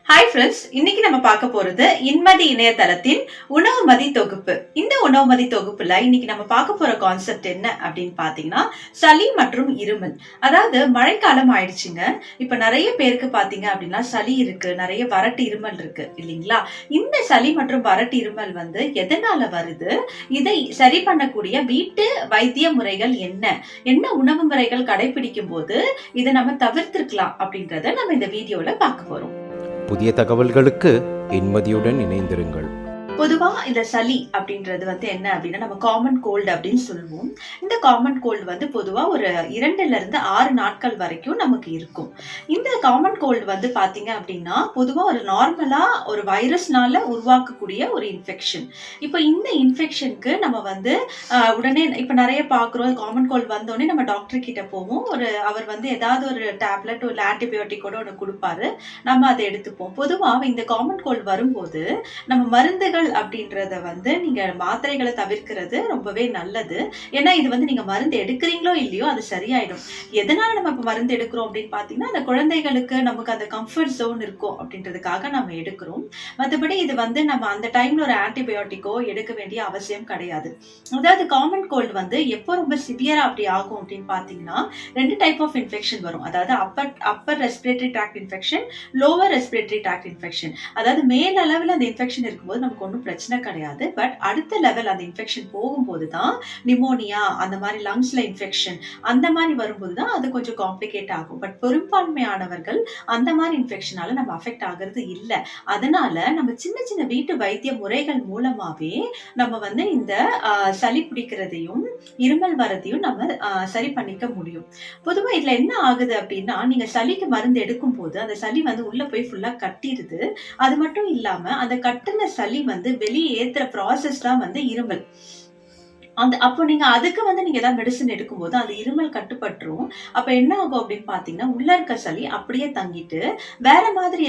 Hi friends, இன்னைக்கு நம்ம பார்க்க போறது இன்மதி இணையதளத்தின் உணவு மதி தொகுப்பு. இந்த உணவு மதி தொகுப்புல இன்னைக்கு நம்ம பார்க்க போற கான்செப்ட் என்ன அப்படின்னு பாத்தீங்கன்னா, சளி மற்றும் இருமல். அதாவது மழைக்காலம் ஆயிடுச்சுங்க. இப்ப நிறைய பேருக்கு பாத்தீங்க அப்படின்னா சளி இருக்கு, நிறைய வறட்டு இருமல் இருக்கு இல்லைங்களா? இந்த சளி மற்றும் வறட்டு இருமல் எதனால வருது, இதை சரி பண்ணக்கூடிய வீட்டு வைத்திய முறைகள் என்ன, என்ன உணவு முறைகள் கடைபிடிக்கும் போது இதை நம்ம தவிர்த்திருக்கலாம் அப்படின்றத நம்ம இந்த வீடியோல பார்க்க போறோம். புதிய தகவல்களுக்கு இன்மதியுடன் இணைந்திருங்கள். பொதுவா இந்த சளி அப்படின்றது என்ன அப்படின்னா, நம்ம காமன் கோல்டு அப்படின்னு சொல்லுவோம். இந்த காமன் கோல்டு பொதுவா ஒரு 2ல இருந்து 6 நாட்கள் வரைக்கும் நமக்கு இருக்கும். இந்த காமன் கோல்டு பாத்தீங்க அப்படின்னா பொதுவா ஒரு நார்மலா ஒரு வைரஸ்னால உருவாக்கக்கூடிய ஒரு இன்ஃபெக்ஷன். இப்ப இந்த இன்ஃபெக்ஷனுக்கு நம்ம உடனே இப்ப நிறைய பாக்குறோம், காமன் கோல்டு வந்தோடனே நம்ம டாக்டர் கிட்ட போவோம். அவர் ஏதாவது ஒரு டேப்லெட் ஒரு ஆன்டிபயோட்டிக்கோட ஒன்று கொடுப்பாரு, நம்ம அதை எடுத்துப்போம். பொதுவா இந்த காமன் கோல்டு வரும்போது நம்ம மருந்துகள் அப்படின்றத நீங்க மாத்திரைகளை தவிர்க்கிறது ரொம்பவே நல்லது. ஏன்னா இது நீங்க மருந்து எடுக்கிறீங்களோ இல்லையோ அது சரியாயிடும். எதனால நம்ம இப்ப மருந்து எடுக்கிறோம் அப்படின்னு பாத்தீங்கன்னா, அந்த குழந்தைகளுக்கு நமக்கு அந்த கம்ஃபர்ட் ஜோன் இருக்கும் அப்படின்றதுக்காக நம்ம எடுக்கிறோம். மற்றபடி இது நம்ம அந்த டைம்ல ஒரு ஆன்டிபயோட்டிக்கோ எடுக்க வேண்டிய அவசியம் கிடையாது. அதாவது காமன் கோல்டு எப்போ ரொம்ப சிவியரா அப்படி ஆகும் அப்படின்னு பாத்தீங்கன்னா, 2 டைப் ஆஃப் இன்ஃபெக்ஷன் வரும். அதாவது upper respiratory tract infection, lower respiratory tract infection. அதாவது மேல் அளவில் அந்த இன்ஃபெக்ஷன் இருக்கும்போது நமக்கு ஒன்றும் பிரச்சனை கிடையாது. பட் அடுத்த லெவல் அந்த இன்ஃபெக்ஷன் போகும்போது தான் நிமோனியா, அந்த மாதிரி லங்ஸ்ல இன்ஃபெக்ஷன், அந்த மாதிரி வரும்போது தான் அது கொஞ்சம் காம்ப்ளிகேட் ஆகும். பட் பெரும்பான்மையானவர்கள் அந்த மாதிரி இன்ஃபெக்ஷனால நம்ம அஃபெக்ட் ஆகிறது இல்லை. அதனால நம்ம சின்ன சின்ன வீட்டு வைத்திய முறைகள் மூலமாவே நம்ம இந்த சளி பிடிக்கிறதையும் இருமல் வரதையும் நம்ம சரி பண்ணிக்க முடியும். பொதுவா இதுல என்ன ஆகுது அப்படின்னா, நீங்க சளிக்கு மருந்து எடுக்கும் போது அந்த சளி உள்ள போய் ஃபுல்லா கட்டிடுது. அது மட்டும் இல்லாம அந்த கட்டின சளி வெளியே ஏத்துற ப்ராசஸ் தான் இருமல். அப்போ நீங்க அதுக்கு நீங்க ஏதாவது மெடிசன் எடுக்கும்போது அந்த இருமல் கட்டுப்பட்டுரும். அப்ப என்ன ஆகும் அப்படின்னு பாத்தீங்கன்னா, உள்ள இருக்க சளி அப்படியே தங்கிட்டு வேற மாதிரி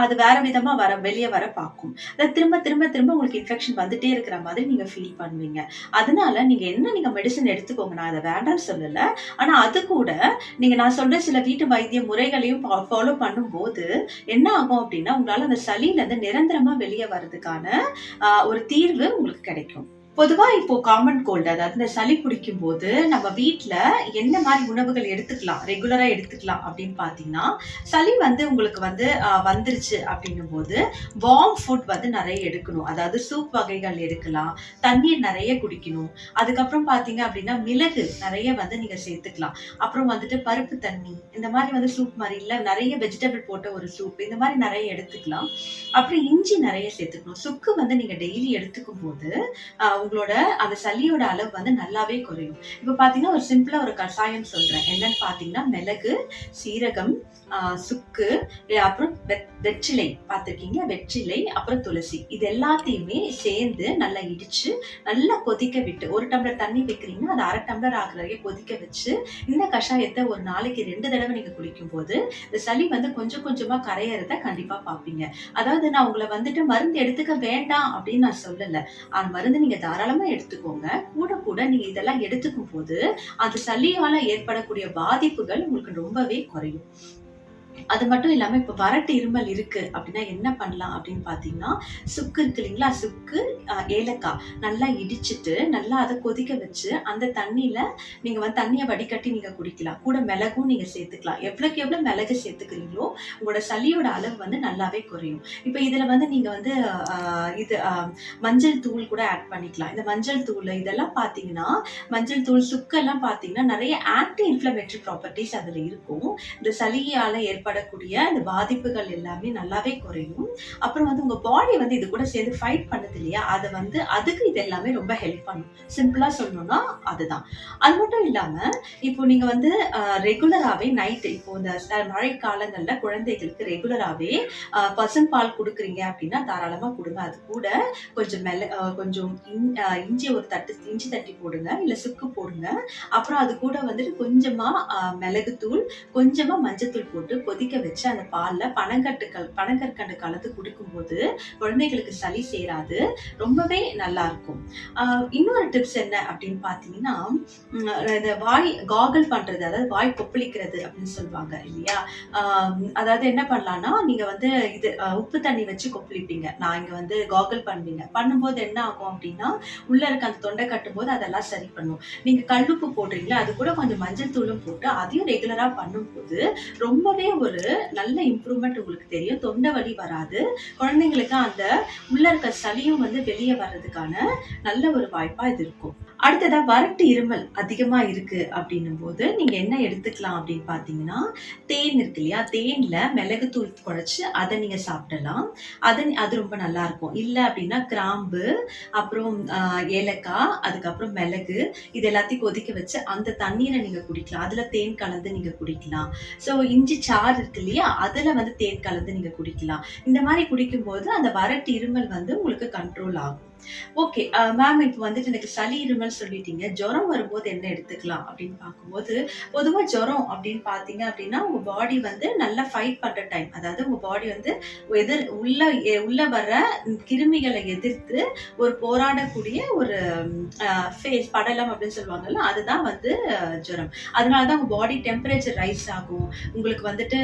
அது வேற விதமா வெளியே வர பார்க்கும். திரும்ப திரும்ப திரும்ப உங்களுக்கு இன்ஃபெக்ஷன் வந்துட்டே இருக்கிற மாதிரி நீங்க ஃபீல் பண்ணுவீங்க. அதனால நீங்க மெடிசன் எடுத்துக்கோங்க, நான் அதை வேண்டாம்னு சொல்லல. ஆனா அது கூட நான் சொல்ற சில வீட்டு வைத்திய முறைகளையும் ஃபாலோ பண்ணும்போது என்ன ஆகும் அப்படின்னா, உங்களால அந்த சளியில இருந்து நிரந்தரமா வெளியே வர்றதுக்கான ஒரு தீர்வு உங்களுக்கு கிடைக்கும். பொதுவா இப்போ காமன் கோல்டு, அதாவது இந்த சளி பிடிக்கும் போது நம்ம வீட்டுல என்ன மாதிரி உணவுகள் எடுத்துக்கலாம், ரெகுலரா எடுத்துக்கலாம் அப்படின்னு பாத்தீங்கன்னா, சளி உங்களுக்கு வந்துருச்சு அப்படின்னும் போது வார்ம் ஃபுட் நிறைய எடுக்கணும். அதாவது சூப் வகைகள் எடுக்கலாம், தண்ணீர் நிறைய குடிக்கணும். அதுக்கப்புறம் பாத்தீங்க அப்படின்னா மிளகு நிறைய நீங்க சேர்த்துக்கலாம். அப்புறம் பருப்பு தண்ணி, இந்த மாதிரி சூப் மாதிரி இல்ல நிறைய வெஜிடபிள் போட்ட ஒரு சூப், இந்த மாதிரி நிறைய எடுத்துக்கலாம். அப்புறம் இஞ்சி நிறைய சேர்த்துக்கணும். சுக்கு நீங்க டெய்லி எடுத்துக்கும் போது உங்களோட அந்த சளியோட அளவு நல்லாவே குறையும். இப்ப பாத்தீங்கன்னா ஒரு சிம்பிளா ஒரு கஷாயம் சொல்றேன். என்னன்னு பாத்தீங்கன்னா, மிளகு, சீரகம், சுக்கு, அப்புறம் வெற்றிலை பார்த்திருக்கீங்க, வெற்றிலை, அப்புறம் துளசி, இது எல்லாத்தையுமே சேர்ந்து நல்லா இடிச்சு நல்லா கொதிக்க விட்டு, 1 டம்ளர் தண்ணி வைக்கிறீங்கன்னா அது 1/2 டம்ளர் ஆகுற வரைக்கும் கொதிக்க வச்சு இந்த கஷாயத்தை ஒரு நாளைக்கு 2 தடவை நீங்க குடிக்கும் போது இந்த சளி கொஞ்சம் கொஞ்சமா கரையறத கண்டிப்பா பாப்பீங்க. அதாவது நான் உங்களை மருந்து எடுத்துக்க வேண்டாம் அப்படின்னு நான் சொல்லல. அந்த மருந்து நீங்க தாராளமா எடுத்துக்கோங்க. கூட கூட நீங்க இதெல்லாம் எடுத்துக்கும் போது அந்த சளியால ஏற்படக்கூடிய பாதிப்புகள் உங்களுக்கு ரொம்பவே குறையும். அது மட்டும் இல்லாம இப்ப வறட்டு இருமல் இருக்கு அப்படின்னா என்ன பண்ணலாம் அப்படின்னு பாத்தீங்கன்னா, சுக்கு இருக்கு இல்லைங்களா, சுக்கு, ஏலக்காய் நல்லா இடிச்சிட்டு நல்லா அதை கொதிக்க வச்சு அந்த தண்ணியில நீங்க தண்ணியை வடிகட்டி நீங்க குடிக்கலாம். கூட மிளகும் நீங்க சேர்த்துக்கலாம். எவ்வளவுக்கு எவ்வளவு மிளகு சேர்த்துக்கிறீங்களோ உங்களோட சளியோட அளவு நல்லாவே குறையும். இப்ப இதுல நீங்க இது மஞ்சள் தூள் கூட ஆட் பண்ணிக்கலாம். இந்த மஞ்சள் தூள் இதெல்லாம் பாத்தீங்கன்னா, மஞ்சள் தூள், சுக்கெல்லாம் பாத்தீங்கன்னா நிறைய ஆன்டி இன்ஃப்ளமேட்டரி ப்ராப்பர்ட்டிஸ் அதுல இருக்கும். இந்த சளியால ஏற்படக்கூடிய அந்த பாதிப்புகள் எல்லாமே நல்லாவே குறையும். அப்புறம் உங்க பாடி இது கூட சேர்ந்து ஃபைட் பண்ணுது இல்லையா, அதை அதுக்கு இது எல்லாமே ரொம்ப ஹெல்ப் பண்ணும். சிம்பிளா சொல்லணும்னா அதுதான். அது மட்டும் இல்லாம இப்போ நீங்க ரெகுலராவே நைட், இப்போ இந்த மழை காலங்கள்ல குழந்தைகளுக்கு ரெகுலராவே பசும்பால் கொடுக்குறீங்க அப்படின்னா தாராளமா கொடுங்க. அது கூட கொஞ்சம் இஞ்சி ஒரு இஞ்சி தட்டி போடுங்க, இல்ல சுக்கு போடுங்க. அப்புறம் அது கூட கொஞ்சமா மிளகுத்தூள், கொஞ்சமா மஞ்சத்தூள் போட்டு கொதிக்க வச்சு அந்த பால்ல பனங்கற்கண்டு கலந்து குடிக்கும்போது குழந்தைகளுக்கு சளி சேராது. ரொம்பவே நல்லா இருக்கும். இன்னொரு டிப்ஸ் என்ன அப்படின்னு பார்த்தீங்கன்னா, இந்த வாய் காகல் பண்றது, அதாவது வாய் கொப்பளிக்கிறது அப்படின்னு சொல்லுவாங்க இல்லையா? அ அதாவது என்ன பண்ணலாம்னா, நீங்க வந்து இது உப்பு தண்ணி வச்சு கொப்பளிப்பீங்க. நான் இங்க வந்து காகல் பண்ணுவீங்க. பண்ணும்போது என்ன ஆகும் அப்படின்னா, உள்ள இருக்க அந்த தொண்டை கட்டும்போது அதெல்லாம் சரி பண்ணும். நீங்க கல்லுப்பு போடுறீங்களா, அது கூட கொஞ்சம் மஞ்சள் தூளும் போட்டு அதையும் ரெகுலரா பண்ணும்போது ரொம்பவே ஒரு நல்ல இம்ப்ரூவ்மெண்ட் உங்களுக்கு தெரியும். தொண்டை வலி வராது. குழந்தைங்களுக்கு அந்த உள்ள இருக்க சளியும் வந்து வெளிய வர்றதுக்கான நல்ல ஒரு வாய்ப்பா இது இருக்கும். அடுத்ததா வறட்டு இருமல் அதிகமா இருக்கு அப்படின்னும்போது, நீங்க என்ன எடுத்துக்கலாம் அப்படின்னு பார்த்தீங்கன்னா, தேன் இருக்கு இல்லையா? தேன்ல மிளகுத்தூள் குழச்சு அத நீங்க சாப்பிடலாம். அது ரொம்ப நல்லாருக்கும். இல்ல அப்படின்னா கிராம்பு, அப்புறம் ஏலக்காய், அதுக்கப்புறம் மிளகு இது எல்லாத்தையும் கொதிக்க வச்சு அந்த தண்ணீர நீங்க குடிக்கலாம். அதுல தேன் கலந்து நீங்க குடிக்கலாம். ஸோ இஞ்சி சாறு இருக்கு இல்லையா? அதுல வந்து தேன் கலந்து நீங்க குடிக்கலாம். இந்த மாரி குடிக்கும்போது அந்த வறட்டு இருமல் வந்து உங்களுக்கு கண்ட்ரோல் ஆகும். ஓகே. மேம் இப்ப வந்துட்டு எனக்கு சளி, இருமல் சொல்லிட்டீங்க. ஜுரம் வரும்போது என்ன எடுத்துக்கலாம் அப்படின்னு பார்க்கும்போது, பொதுவா ஜுரம் அப்படின்னு பார்த்தீங்க அப்படின்னா, உங்க பாடி வந்து நல்லா ஃபைட் பண்ற டைம். அதாவது உங்க பாடி வந்து உள்ள வர்ற கிருமிகள எதிர்த்து ஒரு போராடக்கூடிய ஒரு ஃபேஸ் படலம் அப்படின்னு சொல்லுவாங்கல்ல, அதுதான் வந்து ஜுரம். அதனால தான் உங்க பாடி டெம்பரேச்சர் ரைஸ் ஆகும். உங்களுக்கு வந்துட்டு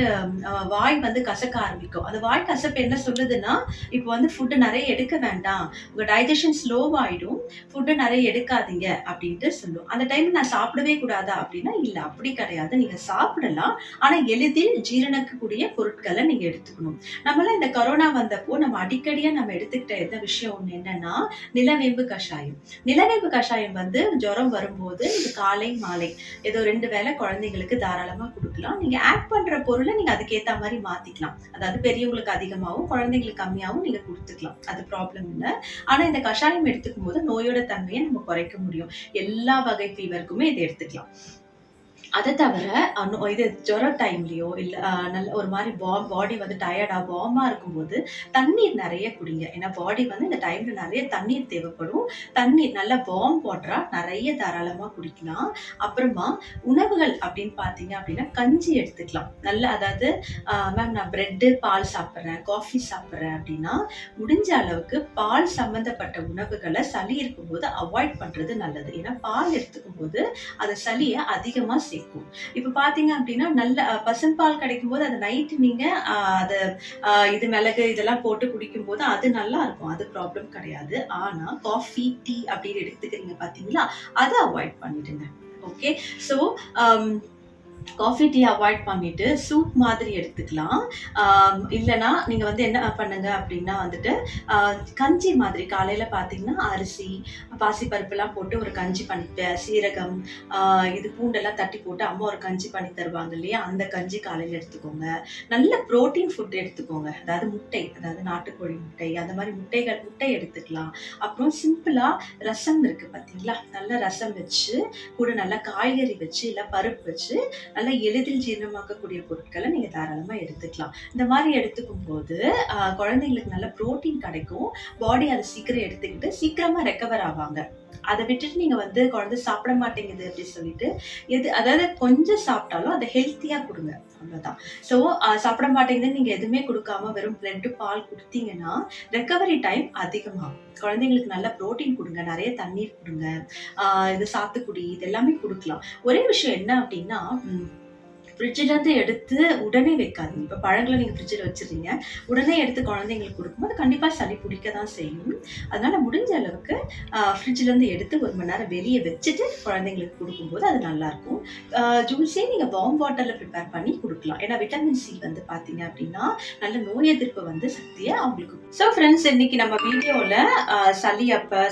வாய் வந்து கசக்க ஆரம்பிக்கும். அந்த வாய் கசப்பு என்ன சொல்லுதுன்னா, இப்ப வந்து ஃபுட் நெறைய எடுக்க வேண்டாம். உங்க டைஜஷன் ஸ்லோவாயிடும். ஃபுட்ட நெறைய எடுக்காதீங்க அப்டின்ட்டு சொல்லும். அந்த டைம்ல நான் சாப்பிடவே கூடாதா அப்டின்னா, இல்ல அப்படி கிடையாது. நீங்க சாப்பிடலாம். ஆனா எளிதில் ஜீரணிக்கக்கூடிய பொருட்கள நீங்க எடுத்துக்கணும். நம்மலாம் இந்த கொரோனா வந்தப்போ நம்ம அடிக்கடியா நம்ம எடுத்துக்கிட்ட எந்த விஷயம் ஒண்ணு என்னன்னா, நிலவேம்பு கஷாயம். நிலவேம்பு கஷாயம் வந்து ஜுரம் வரும்போது இது காலை, மாலை ஏதோ 2 வேளை குழந்தைங்களுக்கு தாராளமா குடுக்கலாம். நீங்க ஆட் பண்ற பொருள நீங்க அதுக்கேத்த மாரி மாத்திக்கலாம். அதாவது பெரியவங்களுக்கு அதிகமாவும், குழந்தைங்களுக்கு கம்மியாவும் நீங்க குடுத்துக்கலாம். அது ப்ராப்ளம் இல்ல. ஆனா இந்த கஷாயம் எடுத்துக்கும்போது நோயோட தன்மைய நம்ம குறைக்க முடியும். எல்லா வகை ஃபீவருக்குமே இத எடுத்துக்கலாம். அத தவிர இது ஜுர டைம்லயோ இல்ல நல்ல ஒரு மாரி பாடி வந்து டயர்டா, வார்மா இருக்கும்போது தண்ணீர் நெறைய குடிங்க. ஏன்னா பாடி வந்து இந்த டைம்ல நெறைய தண்ணீர் தேவைப்படும். தண்ணீர் நல்ல வார்ம் வாட்டரா நெறைய தாராளமா குடிக்கலாம். அப்புறமா உணவுகள் அப்படின்னு பார்த்தீங்க அப்படின்னா, கஞ்சி எடுத்துக்கலாம். நல்ல அதாவது மேம் நான் பிரெட்டு, பால் சாப்பிடுறேன், காஃபி சாப்பிடுறேன் அப்படின்னா, முடிஞ்ச அளவுக்கு பால் சம்மந்தப்பட்ட உணவுகள சளி இருக்கும்போது அவாய்ட் பண்றது நல்லது. ஏன்னா பால் எடுத்துக்கும்போது அது சளிய அதிகமா சேர்க்கும். இப்ப பார்த்தீங்க அப்படின்னா, நல்ல பசும்பால் கிடைக்கும்போது அது நைட் நீங்க அத இது மிளகு இதெல்லாம் போட்டு குடிக்கும்போது அது நல்லா இருக்கும். அது ப்ராப்ளம் கிடையாது. ஆனா காஃபி, டீ அப்படின்னு எடுத்துக்கிறீங்க பார்த்தீங்களா? அத அவாய்ட் பண்ணிடுங்க. Okay. So coffee, tea avoid பண்ணிட்டு சூப் மாதிரி எடுத்துக்கலாம். இல்லன்னா நீங்க வந்து என்ன பண்ணுங்க அப்படின்னா வந்துட்டு, கஞ்சி மாதிரி காலையில பார்த்தீங்கன்னா, அரிசி, பாசிப்பருப்புலாம் போட்டு ஒரு கஞ்சி சீரகம், இது பூண்டெல்லாம் தட்டி போட்டு அம்மா ஒரு கஞ்சி பண்ணி தருவாங்க இல்லையா? அந்த கஞ்சி காலையில எடுத்துக்கோங்க. நல்ல புரோட்டீன் ஃபுட் எடுத்துக்கோங்க. அதாவது முட்டை, அதாவது நாட்டுக்கோழி முட்டை, அந்த மாரி முட்டை எடுத்துக்கலாம். அப்புறம் சிம்பிளா ரசம் இருக்கு பார்த்தீங்களா? நல்ல ரசம் வச்சு, கூட நல்லா காய்கறி வச்சு, இல்ல பருப்பு வச்சு நல்லா எளிதில் ஜீரணமாக்கக்கூடிய பொருட்கள நீங்க தாராளமா எடுத்துக்கலாம். இந்த மாரி எடுத்துக்கும்போது, குழந்தைங்களுக்கு நல்ல புரோட்டீன் கிடைக்கும். பாடி அத சீக்கிரம் எடுத்துக்கிட்டு சீக்கிரமா ரெக்கவர் ஆவாங்க. அத விட்டுட்டு நீங்க வந்து குழந்தை சாப்பிட மாட்டேங்குது அப்படி சொல்லிட்டு, அதாவது கொஞ்சம் சாப்பிட்டாலும் அத ஹெல்த்தியா குடுங்க. அவ்வளவுதான். ஸோ சாப்பிட மாட்டேங்குதுன்னு நீங்க எதுவுமே குடுக்காம வெறும் பிரெட், பால் குடுத்தீங்கன்னா, ரெக்கவரி டைம் அதிகமாகும். குழந்தைங்களுக்கு நல்ல புரோட்டீன் குடுங்க. நெறைய தண்ணீர் குடுங்க. இது சாத்துக்குடி இது எல்லாமே குடுக்கலாம். ஒரே விஷயம் என்ன அப்படின்னா, ஃப்ரிட்ஜ்ல இருந்து எடுத்து உடனே வைக்காதீங்க. இப்ப பழங்கள நீங்க ஃப்ரிட்ஜ்ல வச்சுறீங்க. உடனே எடுத்து குழந்தைங்களுக்கு குடுக்கும்போது கண்டிப்பா சளி பிடிக்க தான் செய்யும். அதனால முடிஞ்ச அளவுக்கு ஃப்ரிட்ஜ்ல இருந்து எடுத்து 1 மணி நேரம் வெளிய வச்சுட்டு குழந்தைங்களுக்கு குடுக்கும்போது அது நல்லாருக்கும். ஜூஸே நீங்க வார்ம் வாட்டர்ல ப்ரிப்பேர் பண்ணி குடுக்கலாம். ஏன்னா விட்டமின் சி வந்து பார்த்தீங்க அப்படின்னா, நல்ல நோய் எதிர்ப்பு வந்து சக்திய அவங்களுக்கு. ஸோ ஃப்ரெண்ட்ஸ் இன்னைக்கு நம்ம வீடியோல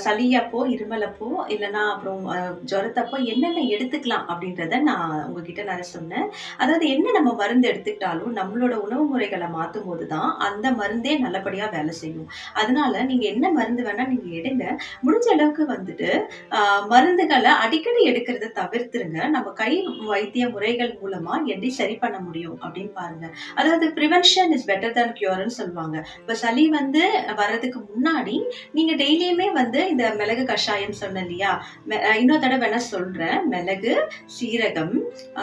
சளியப்போ, இருமலப்போ இல்லன்னா அப்புறம் ஜுரத்தப்போ என்னென்ன எடுத்துக்கலாம் அப்படின்றத நான் உங்ககிட்ட நான் சொன்னேன். அதாவது என்ன நம்ம மருந்து எடுத்துக்கிட்டாலும் நம்மளோட உணவு முறைகள மாத்தும்போது தான் அந்த மருந்தே நல்லபடியா வேலை செய்யும். அதனால நீங்க என்ன மருந்து வேணா நீங்க எடுங்க. முடிஞ்ச அளவுக்கு வந்துட்டு மருந்துகள அடிக்கடி எடுக்கிறத தவிர்த்துருங்க. நம்ம கை வைத்திய முறைகள் மூலமா எப்படி சரி பண்ண முடியும் அப்படின்னு பாருங்க. அதாவது பிரிவென்ஷன் இஸ் பெட்டர் தேன் கியூர்ன்னு சொல்லுவாங்க. இப்ப சளி வந்து வர்றதுக்கு முன்னாடி நீங்க டெய்லியுமே வந்து இந்த மிளகு கஷாயம் சொன்னேன் இல்லையா? இன்னொரு தடவை வேணா சொல்றேன். மிளகு, சீரகம்,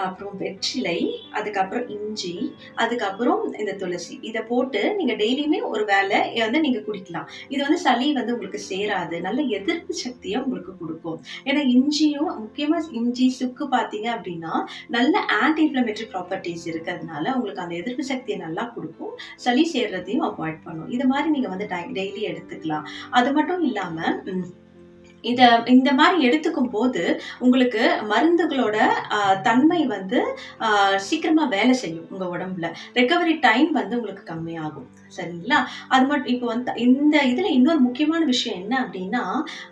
அப்புறம் வெற்றிலை, அதுக்கப்புறம் இஞ்சி, அதுக்கப்புறம் இந்த துளசி. இத போட்டு நீங்க டெய்லியுமே ஒரு வேளை வந்து நீங்க குடிக்கலாம். இது வந்து சளி வந்து உங்களுக்கு சேராது. நல்ல எதிர்ப்பு சக்திய உங்களுக்கு குடுக்கும். ஏன்னா இஞ்சியும் முக்கியமா இஞ்சி, சுக்கு பார்த்தீங்க அப்டின்னா, நல்ல ஆன்டி இன்ஃப்ளமேட்டரி ப்ராப்பர்ட்டீஸ் இருக்கிறதுனால, உங்களுக்கு அந்த எதிர்ப்பு சக்திய நல்லா குடுக்கும். சளி சேர்றதையும் அவாய்ட் பண்ணும். இது மாரி நீங்க வந்து டெய்லி எடுத்துக்கலாம். அது மட்டும் இல்லாம, ம் இத இந்த மாரி எடுத்துக்கும்போது, உங்களுக்கு மருந்துகளோட அ தன்மை வந்து அ சீக்கிரமா வேலை செய்யும் உங்க உடம்புல. ரெக்கவரி டைம் வந்து உங்களுக்கு கம்மியாகும். சரிங்களா? அது இப்ப வந்து இந்த இதுல இன்னொரு முக்கியமான விஷயம் என்ன அப்டின்னா,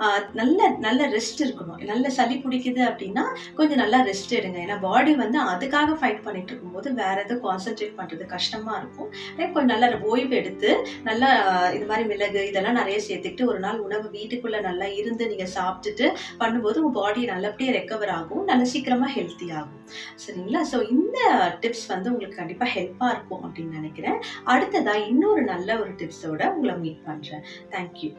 அ நல்ல நல்ல ரெஸ்ட் இருக்கணும். நல்ல சளி பிடிக்குது அப்டின்னா, கொஞ்சம் நல்லா ரெஸ்ட் எடுங்க. ஏன்னா பாடி வந்து அதுக்காக ஃபைட் பண்ணிட்டு இருக்கும்போது, வேற எதுவும் கான்சன்ட்ரேட் பண்றது கஷ்டமா இருக்கும். கொஞ்சம் நல்லா ஓய்வு எடுத்து, நல்லா இது மாரி மிளகு இதெல்லாம் நெறைய சேர்த்துக்கிட்டு, ஒரு நாள் உணவு வீட்டுக்குள்ள நல்லா இருந்து நீங்க சாப்பிட்டுட்டு பண்ணும்போது, உங்க பாடி நல்லபடியா ரெக்கவர் ஆகும். நல்ல சீக்கிரமா ஹெல்த்தி ஆகும். சரிங்களா? ஸோ இந்த டிப்ஸ் வந்து உங்களுக்கு கண்டிப்பா ஹெல்ப்பா இருக்கும் அப்படின்னு நெனைக்கிறேன். அடுத்ததா இன்னொரு நல்ல ஒரு டிப்ஸோட உங்கள மீட் பண்றேன். Thank you.